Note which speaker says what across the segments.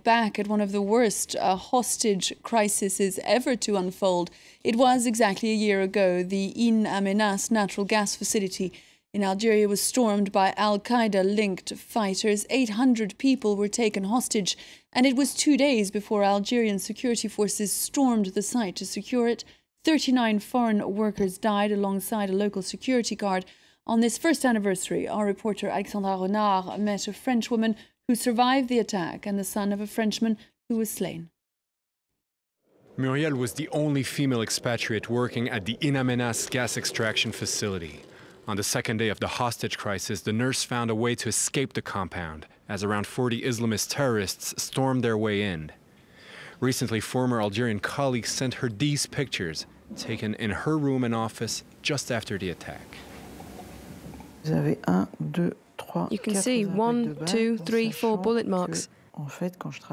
Speaker 1: back at one of the worst hostage crises ever to unfold. It was exactly a year ago. The In Amenas natural gas facility in Algeria was stormed by Al-Qaeda-linked fighters. 800 people were taken hostage, and it was 2 days before Algerian security forces stormed the site to secure it. 39 foreign workers died alongside a local security guard. On this first anniversary, our reporter Alexandra Renard met a French woman who survived the attack and the son of a Frenchman who was slain.
Speaker 2: Muriel was the only female expatriate working at the In Amenas gas extraction facility. On the second day of the hostage crisis, the nurse found a way to escape the compound as around 40 Islamist terrorists stormed their way in. Recently, former Algerian colleagues sent her these pictures, taken in her room and office just after the attack.
Speaker 3: You can see 1, 2, 3, 4 bullet marks.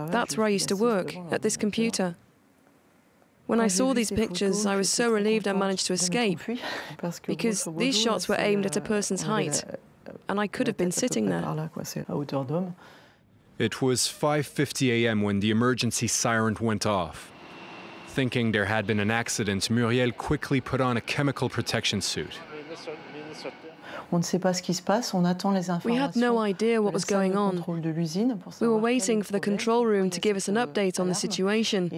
Speaker 3: That's where I used to work, at this computer. When I saw these pictures, I was so relieved I managed to escape, because these shots were aimed at a person's height, and I could have been sitting there.
Speaker 2: It was 5:50 a.m. when the emergency siren went off. Thinking there had been an accident, Muriel quickly put on a chemical protection suit.
Speaker 3: We had no idea what was going on. We were waiting for the control room to give us an update on the situation,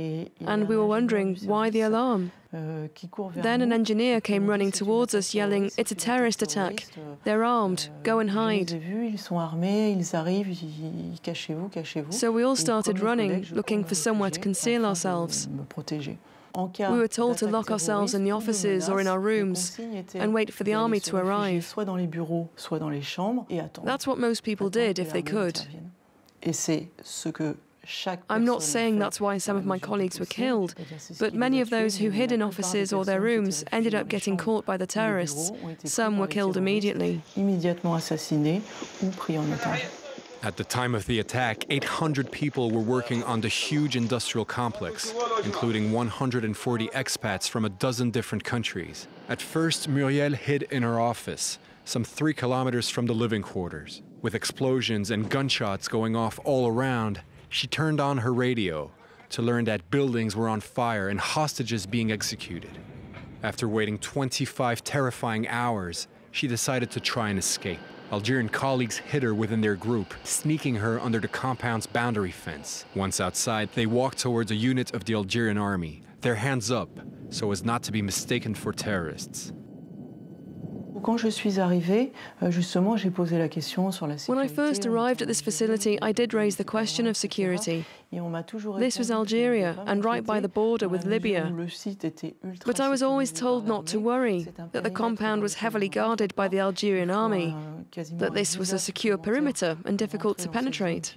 Speaker 3: and we were wondering why the alarm. Then an engineer came running towards us yelling, "It's a terrorist attack. They're armed. Go and hide." So we all started running, looking for somewhere to conceal ourselves. We were told to lock ourselves in the offices or in our rooms and wait for the army to arrive. That's what most people did if they could. I'm not saying that's why some of my colleagues were killed, but many of those who hid in offices or their rooms ended up getting caught by the terrorists. Some were killed immediately.
Speaker 2: At the time of the attack, 800 people were working on the huge industrial complex, including 140 expats from a dozen different countries. At first, Muriel hid in her office, some 3 kilometers from the living quarters. With explosions and gunshots going off all around, she turned on her radio to learn that buildings were on fire and hostages being executed. After waiting 25 terrifying hours, she decided to try and escape. Algerian colleagues hid her within their group, sneaking her under the compound's boundary fence. Once outside, they walked towards a unit of the Algerian army, their hands up, so as not to be mistaken for terrorists.
Speaker 3: When I first arrived at this facility, I did raise the question of security. This was Algeria, and right by the border with Libya. But I was always told not to worry, that the compound was heavily guarded by the Algerian army, that this was a secure perimeter and difficult to penetrate.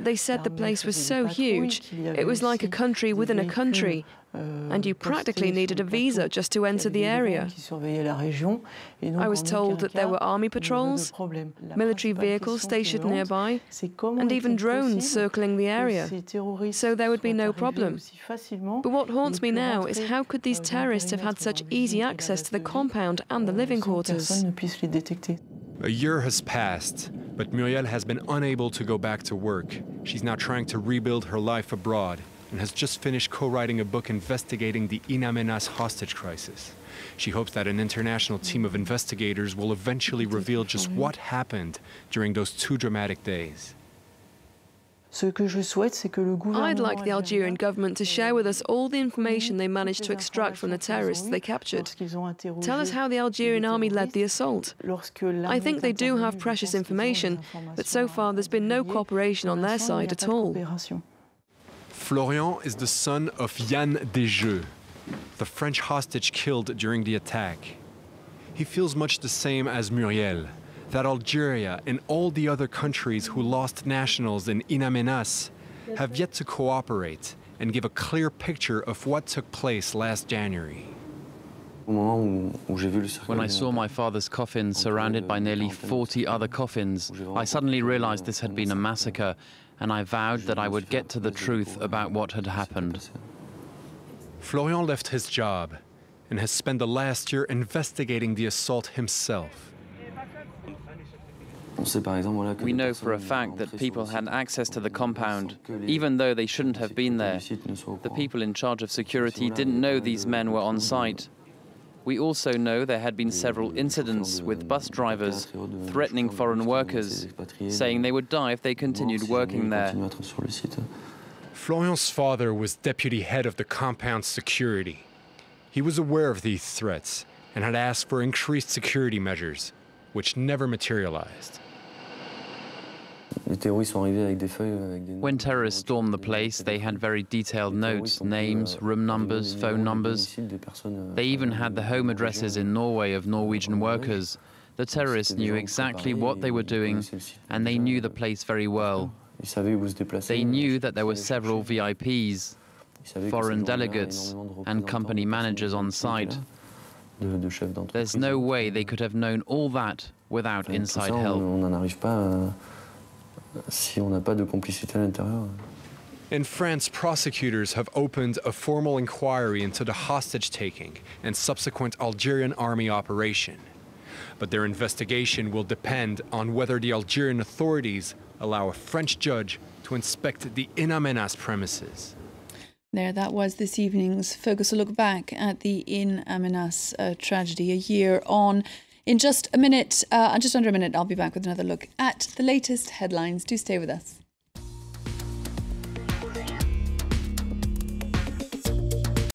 Speaker 3: They said the place was so huge, it was like a country within a country, and you practically needed a visa just to enter the area. I was told that there were army patrols, military vehicles stationed nearby, and even drones circling the area, so there would be no problem. But what haunts me now is how could these terrorists have had such easy access to the compound and the living quarters?
Speaker 2: A year has passed, but Muriel has been unable to go back to work. She's now trying to rebuild her life abroad and has just finished co-writing a book investigating the In Amenas hostage crisis. She hopes that an international team of investigators will eventually reveal just what happened during those 2 dramatic days.
Speaker 3: I'd like the Algerian government to share with us all the information they managed to extract from the terrorists they captured. Tell us how the Algerian army led the assault. I think they do have precious information, but so far there's been no cooperation on their side at all.
Speaker 2: Florian is the son of Yann Desjeux, the French hostage killed during the attack. He feels much the same as Muriel, that Algeria and all the other countries who lost nationals in In Amenas have yet to cooperate and give a clear picture of what took place last January.
Speaker 4: When I saw my father's coffin surrounded by nearly 40 other coffins, I suddenly realized this had been a massacre, and I vowed that I would get to the truth about what had happened.
Speaker 2: Florian left his job and has spent the last year investigating the assault himself.
Speaker 4: We know for a fact that people had access to the compound, even though they shouldn't have been there. The people in charge of security didn't know these men were on site. We also know there had been several incidents with bus drivers threatening foreign workers, saying they would die if they continued working there.
Speaker 2: Florian's father was deputy head of the compound's security. He was aware of these threats and had asked for increased security measures, which never materialized.
Speaker 4: When terrorists stormed the place, they had very detailed notes, names, room numbers, phone numbers. They even had the home addresses in Norway of Norwegian workers. The terrorists knew exactly what they were doing, and they knew the place very well. They knew that there were several VIPs, foreign delegates, and company managers on site. There's no way they could have known all that without inside help.
Speaker 2: In France, prosecutors have opened a formal inquiry into the hostage-taking and subsequent Algerian army operation. But their investigation will depend on whether the Algerian authorities allow a French judge to inspect the In Amenas premises.
Speaker 1: There, that was this evening's Focus, a look back at the In Amenas tragedy a year on. In just a minute, just under a minute, I'll be back with another look at the latest headlines. Do stay with us.